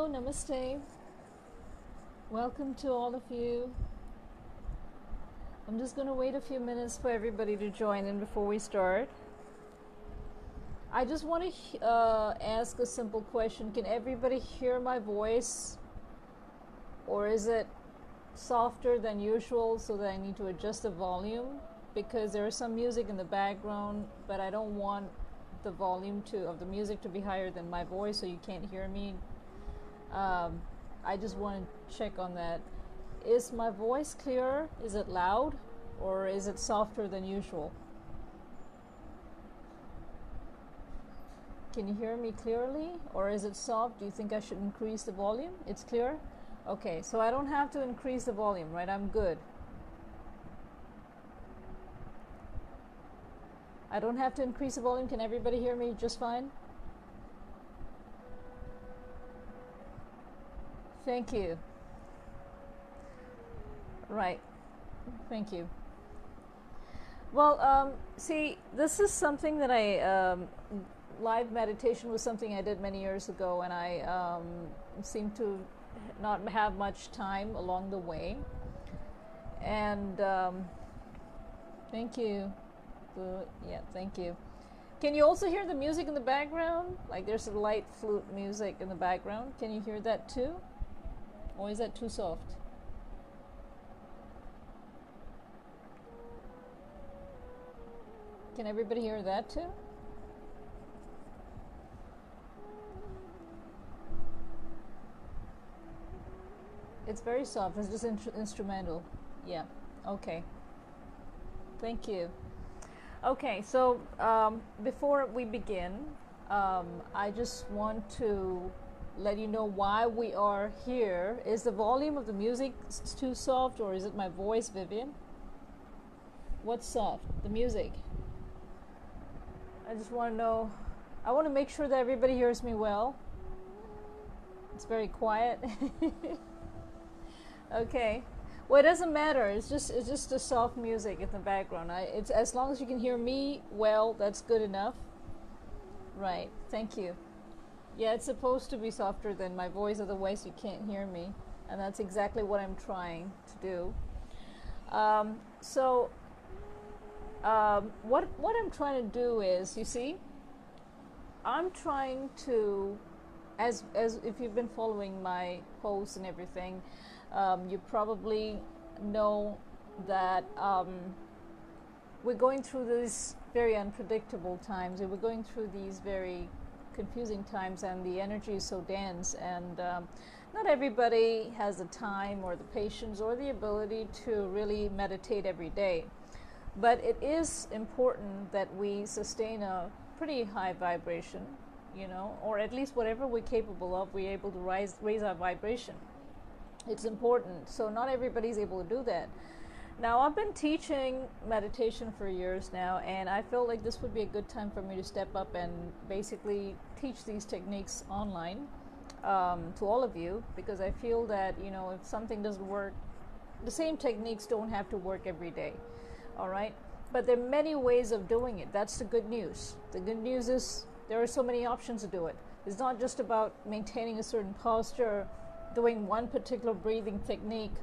Hello, namaste. Welcome to all of you. I'm just going to wait a few minutes for everybody to join in before we start. I just want to ask a simple question. Can everybody hear my voice? Or is it softer than usual so that I need to adjust the volume? Because there is some music in the background, but I don't want the volume of the music to be higher than my voice so you can't hear me. I just want to check on that. Is my voice clear? Is it loud? Or is it softer than usual? Can you hear me clearly? Or is it soft? Do you think I should increase the volume? It's clear? Okay, so I don't have to increase the volume, right? I'm good. I don't have to increase the volume. Can everybody hear me just fine? Thank you. Right. Thank you. Well, see, this is something that live meditation was something I did many years ago, and I seem to not have much time along the way. And thank you. Yeah, thank you. Can you also hear the music in the background? Like there's a light flute music in the background. Can you hear that too? Or is that too soft? Can everybody hear that too? It's very soft. It's just instrumental. Yeah. Okay. Thank you. Okay, so before we begin, I just want to let you know why we are here. Is the volume of the music too soft, or is it my voice, Vivian? What's soft? The music. I just want to know. I want to make sure that everybody hears me well. It's very quiet. Okay. Well, it doesn't matter. It's just the soft music in the background. It's as long as you can hear me well, that's good enough. Right. Thank you. Yeah, it's supposed to be softer than my voice, otherwise you can't hear me, and that's exactly what I'm trying to do. What I'm trying to do is, you see, I'm trying to, as if you've been following my posts and everything. You probably know that we're going through these very unpredictable times. We're going through these very confusing times, and the energy is so dense, and not everybody has the time or the patience or the ability to really meditate every day. But it is important that we sustain a pretty high vibration, or at least whatever we're capable of, we're able to raise our vibration. It's important. So not everybody's able to do that. Now, I've been teaching meditation for years now, and I feel like this would be a good time for me to step up and basically teach these techniques online to all of you, because I feel that, if something doesn't work, the same techniques don't have to work every day. All right? But there are many ways of doing it. That's the good news. The good news is there are so many options to do it. It's not just about maintaining a certain posture, doing one particular breathing technique,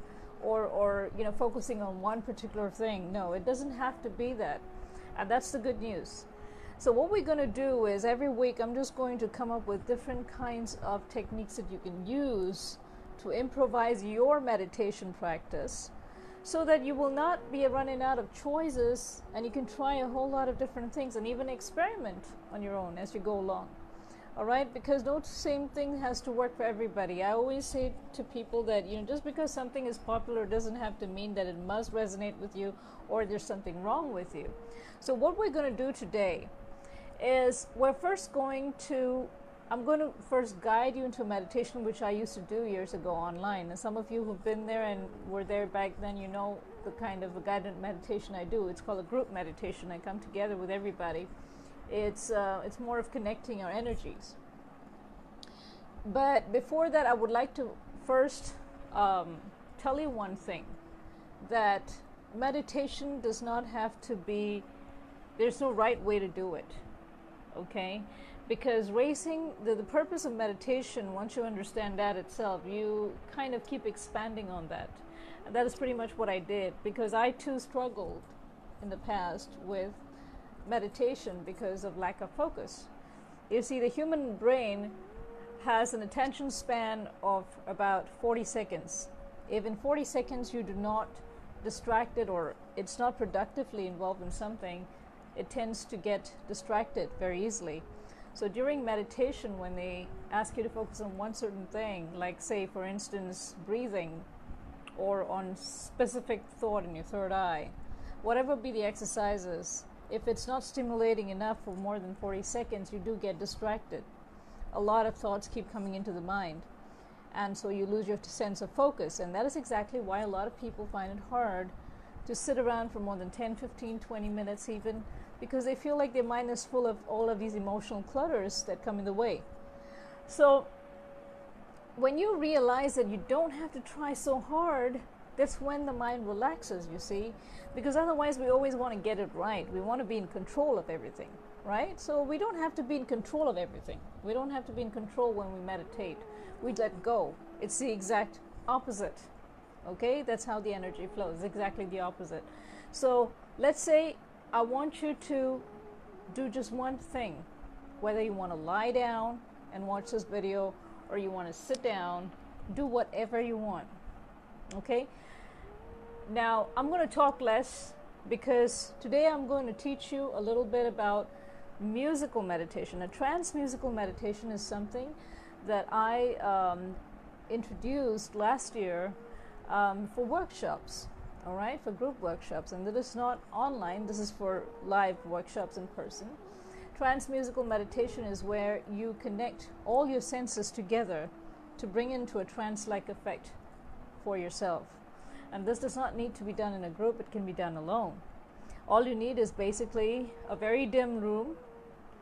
or focusing on one particular thing. No, it doesn't have to be that, and that's the good news. So what we're going to do is every week I'm just going to come up with different kinds of techniques that you can use to improvise your meditation practice, so that you will not be running out of choices, and you can try a whole lot of different things and even experiment on your own as you go along. All right, because no same thing has to work for everybody. I always say to people that, just because something is popular doesn't have to mean that it must resonate with you or there's something wrong with you. So what we're going to do today is I'm going to first guide you into a meditation which I used to do years ago online. And some of you who've been there and were there back then, the kind of a guided meditation I do. It's called a group meditation. I come together with everybody. It's more of connecting our energies. But before that, I would like to first tell you one thing, that meditation does not have to be, there's no right way to do it, okay? Because the purpose of meditation, once you understand that itself, you kind of keep expanding on that. And that is pretty much what I did, because I too struggled in the past with meditation because of lack of focus. You see, the human brain has an attention span of about 40 seconds. If in 40 seconds you do not distract it, or it's not productively involved in something, it tends to get distracted very easily. So during meditation, when they ask you to focus on one certain thing, like say for instance breathing, or on specific thought in your third eye, whatever be the exercises, if it's not stimulating enough for more than 40 seconds, you do get distracted. A lot of thoughts keep coming into the mind, and so you lose your sense of focus. And that is exactly why a lot of people find it hard to sit around for more than 10, 15, 20 minutes even, because they feel like their mind is full of all of these emotional clutters that come in the way. So when you realize that you don't have to try so hard, that's when the mind relaxes, you see, because otherwise we always want to get it right. We want to be in control of everything, right? So we don't have to be in control of everything. We don't have to be in control when we meditate. We let go. It's the exact opposite. Okay, that's how the energy flows, exactly the opposite. So let's say I want you to do just one thing, whether you want to lie down and watch this video, or you want to sit down, do whatever you want. Okay, now I'm going to talk less, because today I'm going to teach you a little bit about musical meditation. A trance musical meditation is something that I introduced last year for workshops, all right, for group workshops. And that is not online, this is for live workshops in person. Trance musical meditation is where you connect all your senses together to bring into a trance-like effect for yourself. And this does not need to be done in a group, it can be done alone. All you need is basically a very dim room,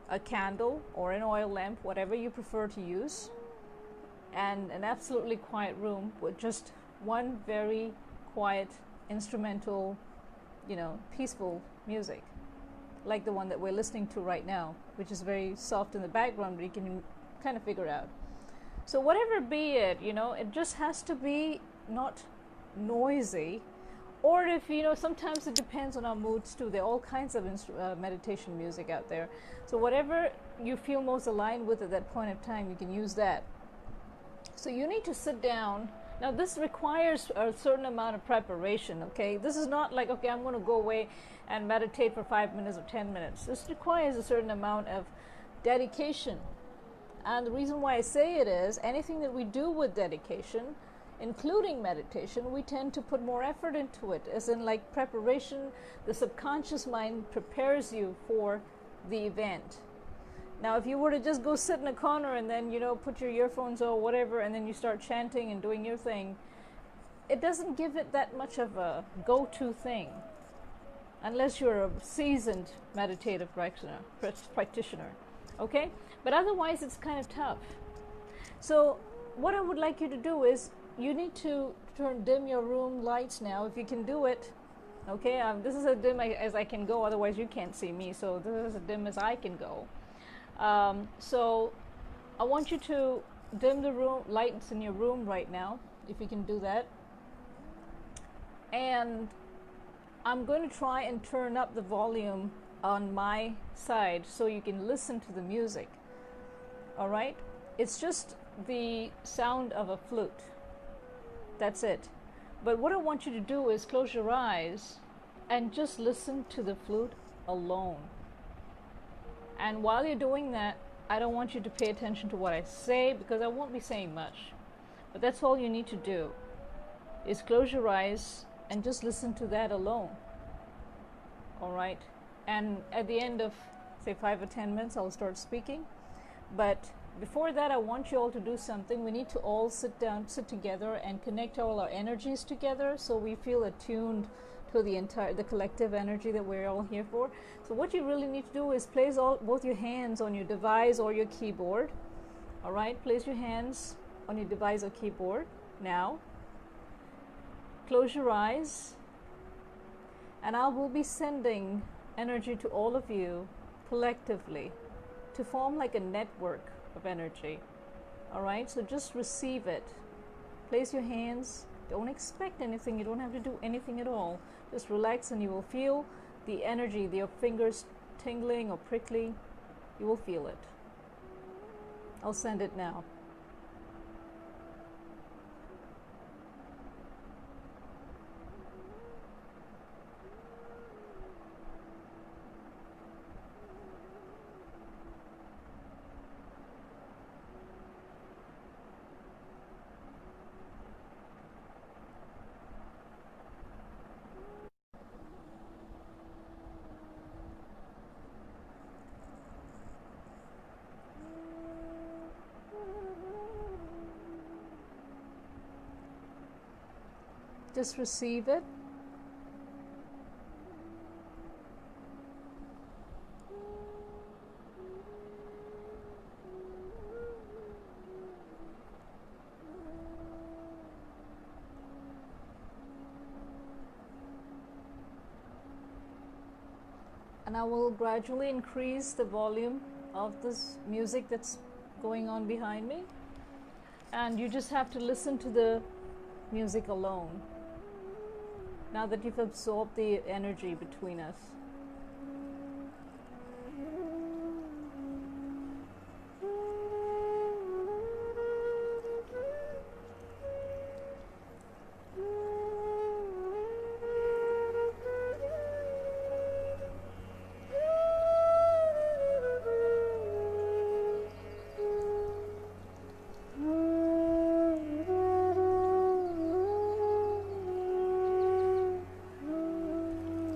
a candle or an oil lamp, whatever you prefer to use, and an absolutely quiet room with just one very quiet instrumental, peaceful music, like the one that we're listening to right now, which is very soft in the background, but you can kind of figure out. So whatever be it, it just has to be not noisy. Or if, sometimes it depends on our moods too. There are all kinds of meditation music out there. So whatever you feel most aligned with at that point of time, you can use that. So you need to sit down. Now this requires a certain amount of preparation, okay? This is not like, okay, I'm going to go away and meditate for 5 minutes or 10 minutes. This requires a certain amount of dedication. And the reason why I say it is, anything that we do with dedication, including meditation, we tend to put more effort into it, as in like preparation. The subconscious mind prepares you for the event. Now if you were to just go sit in a corner and then put your earphones or whatever, and then you start chanting and doing your thing, it doesn't give it that much of a go-to thing, unless you're a seasoned meditative practitioner, okay? But otherwise it's kind of tough. So what I would like you to do is, you need to dim your room lights now, if you can do it. Okay, this is as dim as I can go, otherwise you can't see me, so this is as dim as I can go. So I want you to dim the room lights in your room right now, if you can do that. And I'm going to try and turn up the volume on my side so you can listen to the music. All right, it's just the sound of a flute. That's it. But what I want you to do is close your eyes and just listen to the flute alone. And while you're doing that, I don't want you to pay attention to what I say, because I won't be saying much. But that's all you need to do, is close your eyes and just listen to that alone. All right? And at the end of, say, 5 or 10 minutes, I'll start speaking. But before that, I want you all to do something. We need to all sit together and connect all our energies together, so we feel attuned to the collective energy that we're all here for. So what you really need to do is place both your hands on your device or your keyboard. All right, place your hands on your device or keyboard now. Close your eyes, and I will be sending energy to all of you collectively. to form like a network of energy. All right, so just receive it. Place your hands. Don't expect anything. You don't have to do anything at all. Just relax and you will feel the energy, your fingers tingling or prickly. You will feel it. I'll send it now. Just receive it. And I will gradually increase the volume of this music that's going on behind me. And you just have to listen to the music alone, now that you've absorbed the energy between us.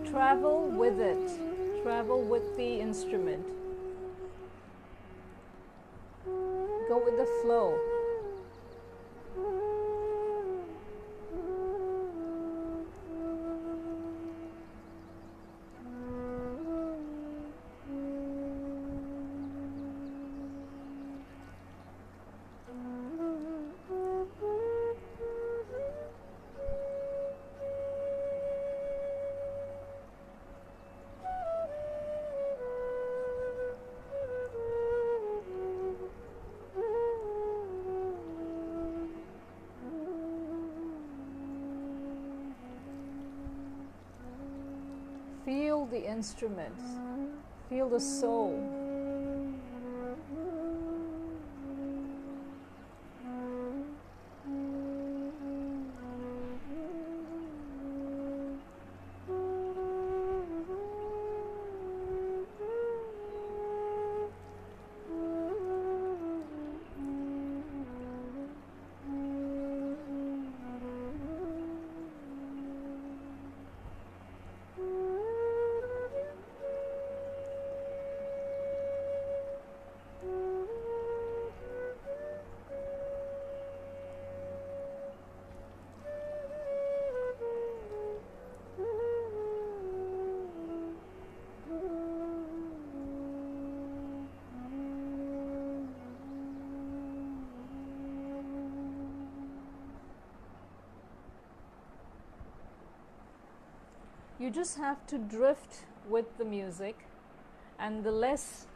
Travel with it. Travel with the instrument. Go with the flow. Feel the instruments. Feel the soul. You just have to drift with the music, and the less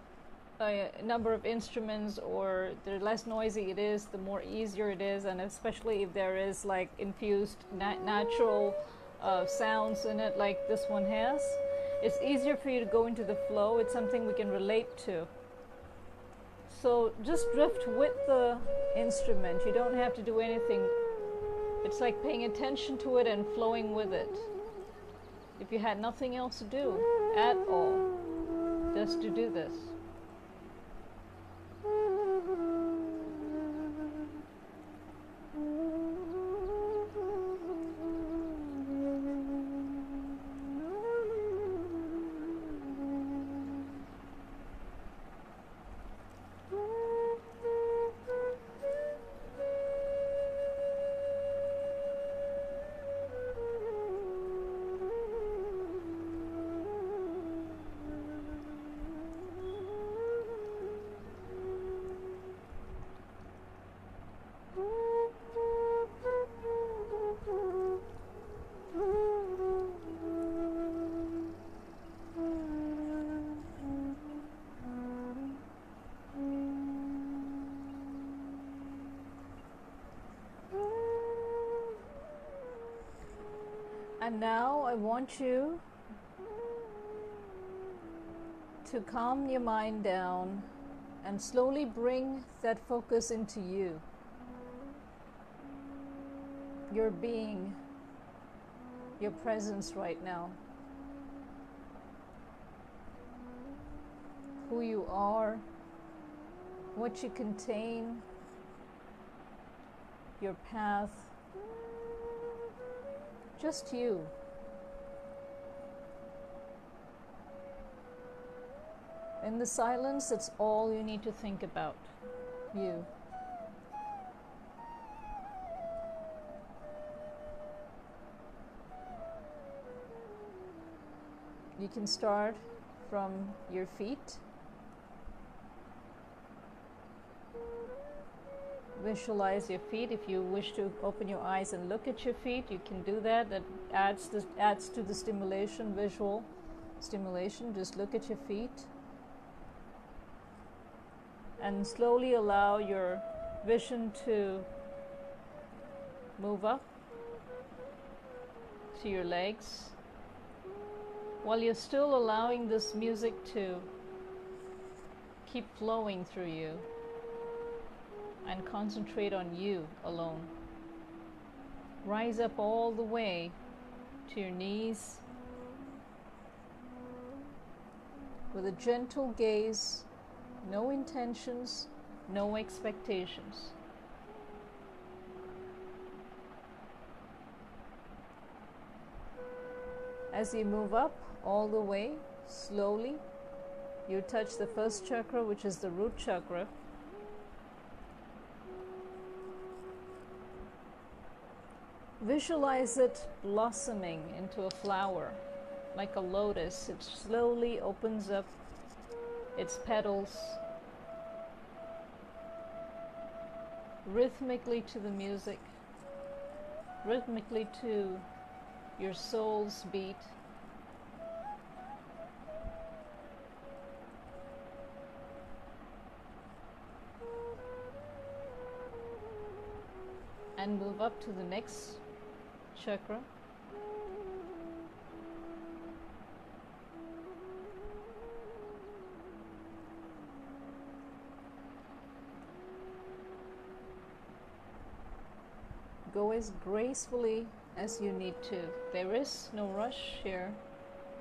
number of instruments or the less noisy it is, the more easier it is. And especially if there is like infused natural sounds in it like this one has, it's easier for you to go into the flow. It's something we can relate to. So just drift with the instrument. You don't have to do anything. It's like paying attention to it and flowing with it. If you had nothing else to do at all, just to do this. And now I want you to calm your mind down and slowly bring that focus into you, your being, your presence right now, who you are, what you contain, your path, just you. In the silence, it's all you need to think about, you. You can start from your feet. Visualize your feet. If you wish to open your eyes and look at your feet, you can do that. That adds to the stimulation, visual stimulation. Just look at your feet. And slowly allow your vision to move up to your legs, while you're still allowing this music to keep flowing through you, and concentrate on you alone. Rise up all the way to your knees with a gentle gaze, no intentions, no expectations. As you move up all the way, slowly, you touch the first chakra, which is the root chakra. Visualize it blossoming into a flower, like a lotus. It slowly opens up its petals, rhythmically to the music, rhythmically to your soul's beat. And move up to the next chakra. Go as gracefully as you need to. There is no rush here.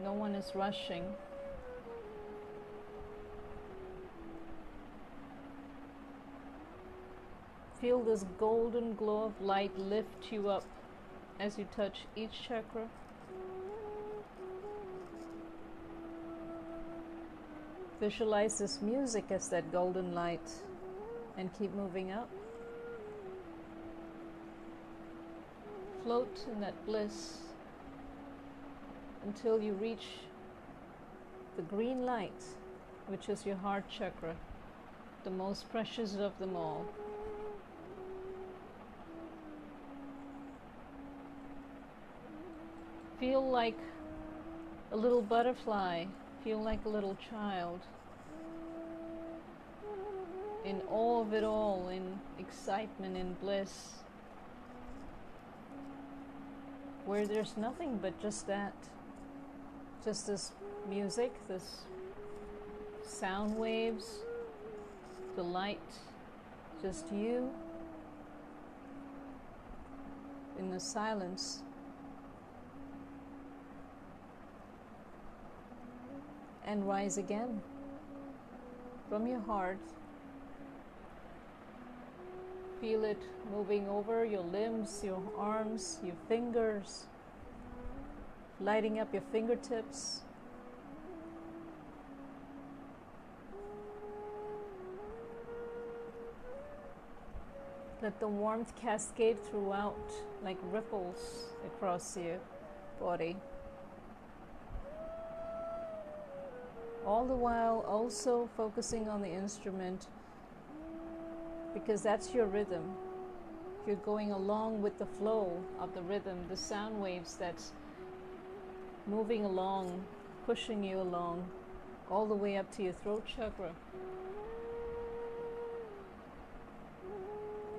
No one is rushing. Feel this golden glow of light lift you up as you touch each chakra. Visualize this music as that golden light and keep moving up. Float in that bliss until you reach the green light, which is your heart chakra, the most precious of them all. Feel like a little butterfly, feel like a little child, in awe of it all, in excitement, in bliss, where there's nothing but just that, just this music, this sound waves, the light, just you in the silence. And rise again from your heart. Feel it moving over your limbs, your arms, your fingers, lighting up your fingertips. Let the warmth cascade throughout like ripples across your body. All the while also focusing on the instrument, because that's your rhythm. You're going along with the flow of the rhythm, the sound waves that's moving along, pushing you along, all the way up to your throat chakra,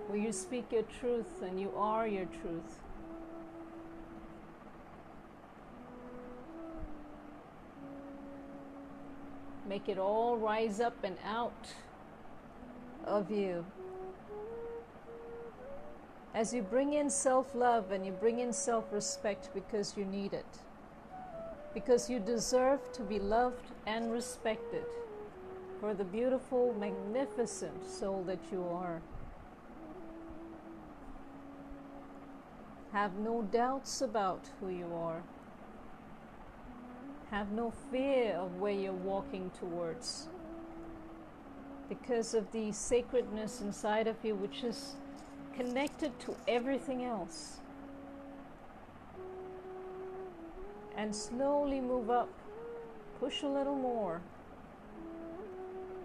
where you speak your truth and you are your truth. Make it all rise up and out of you. As you bring in self-love and you bring in self-respect because you need it. Because you deserve to be loved and respected for the beautiful, magnificent soul that you are. Have no doubts about who you are. Have no fear of where you're walking towards. Because of the sacredness inside of you, which is connected to everything else. And slowly move up. Push a little more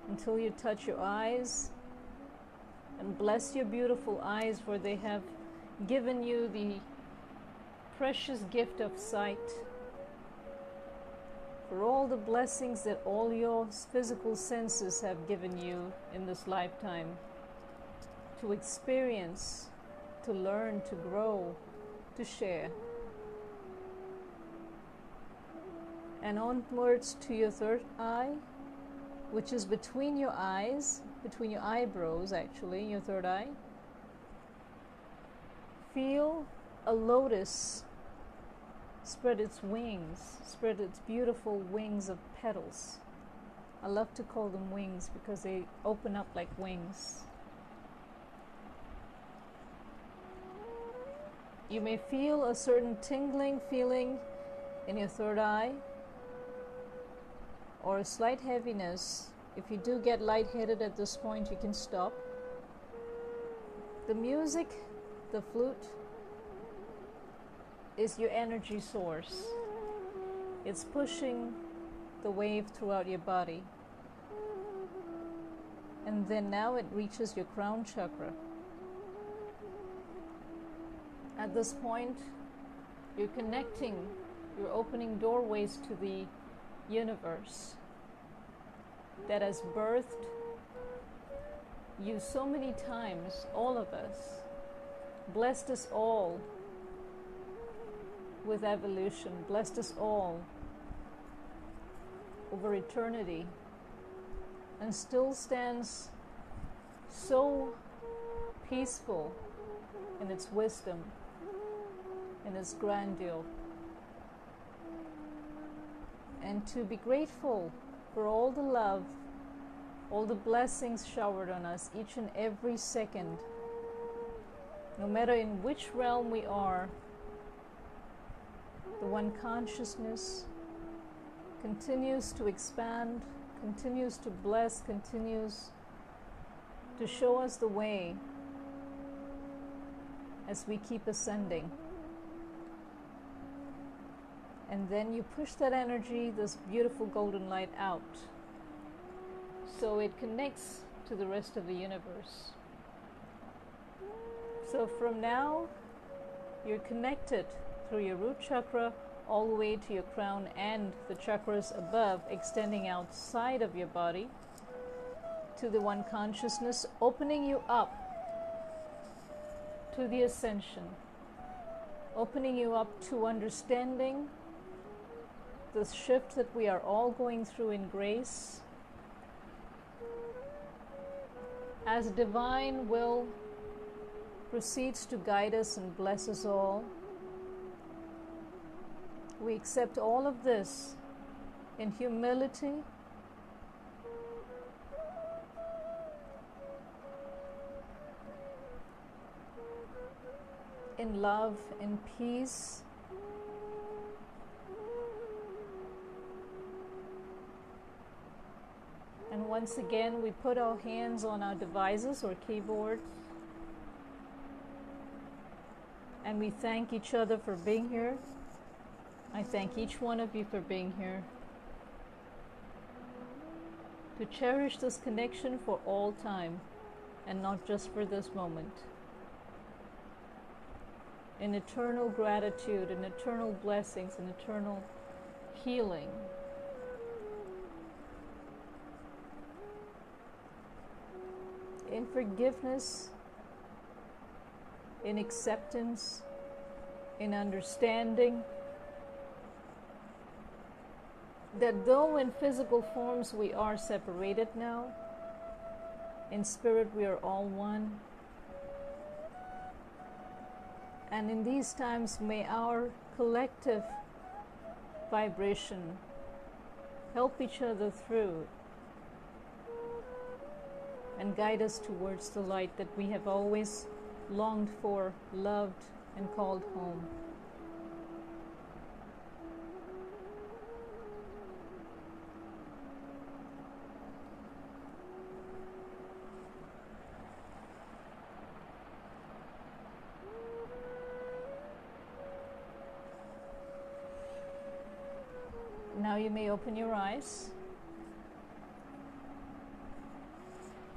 until you touch your eyes. And bless your beautiful eyes, for they have given you the precious gift of sight. For all the blessings that all your physical senses have given you in this lifetime. To experience, to learn, to grow, to share. And onwards to your third eye, which is between your eyes, between your eyebrows actually, your third eye. Feel a lotus spread its wings, spread its beautiful wings of petals. I love to call them wings because they open up like wings. You may feel a certain tingling feeling in your third eye, or a slight heaviness. If you do get lightheaded at this point, you can stop. The music, the flute, is your energy source. It's pushing the wave throughout your body. And then now it reaches your crown chakra. At this point, you're connecting, you're opening doorways to the universe that has birthed you so many times, all of us, blessed us all with evolution, blessed us all over eternity, and still stands so peaceful in its wisdom, in its grandeur. And to be grateful for all the love, all the blessings showered on us each and every second, no matter in which realm we are. The one consciousness continues to expand, continues to bless, continues to show us the way as we keep ascending. And then you push that energy, this beautiful golden light, out. So it connects to the rest of the universe. So from now, you're connected through your root chakra all the way to your crown and the chakras above, extending outside of your body to the one consciousness, opening you up to the ascension, opening you up to understanding the shift that we are all going through in grace, as divine will proceeds to guide us and bless us all. We accept all of this in humility, in love, in peace, and once again we put our hands on our devices or keyboards and we thank each other for being here. I thank each one of you for being here. To cherish this connection for all time and not just for this moment. In eternal gratitude, in eternal blessings, in eternal healing. In forgiveness, in acceptance, in understanding. that though in physical forms we are separated now, in spirit we are all one. And in these times, may our collective vibration help each other through and guide us towards the light that we have always longed for, loved, and called home. Now you may open your eyes.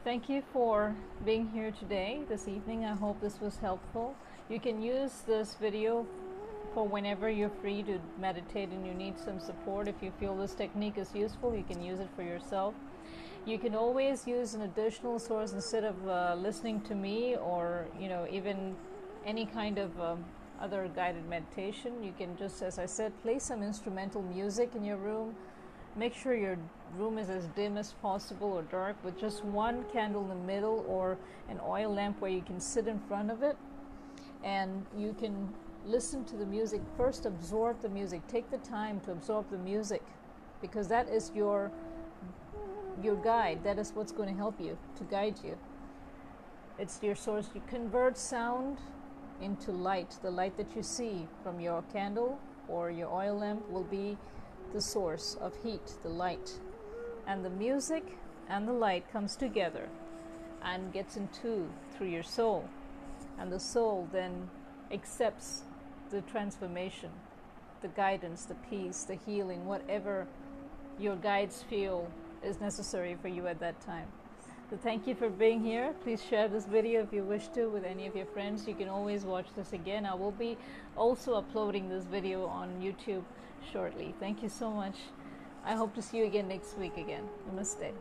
Thank you for being here today, this evening. I hope this was helpful. You can use this video for whenever you're free to meditate and you need some support. If you feel this technique is useful, you can use it for yourself. You can always use an additional source instead of listening to me, or even any kind of other guided meditation. You can just, as I said, play some instrumental music in your room. Make sure your room is as dim as possible or dark, with just one candle in the middle or an oil lamp where you can sit in front of it, and you can listen to the music. First, absorb the music. Take the time to absorb the music, because that is your guide. That is what's going to help you, to guide you. It's your source. You convert sound into light. The light that you see from your candle or your oil lamp will be the source of heat, the light. And the music and the light comes together and gets into through your soul. And the soul then accepts the transformation, the guidance, the peace, the healing, whatever your guides feel is necessary for you at that time. So thank you for being here. Please share this video if you wish to with any of your friends. You can always watch this again. I will be also uploading this video on YouTube shortly. Thank you so much. I hope to see you again next week again. Namaste.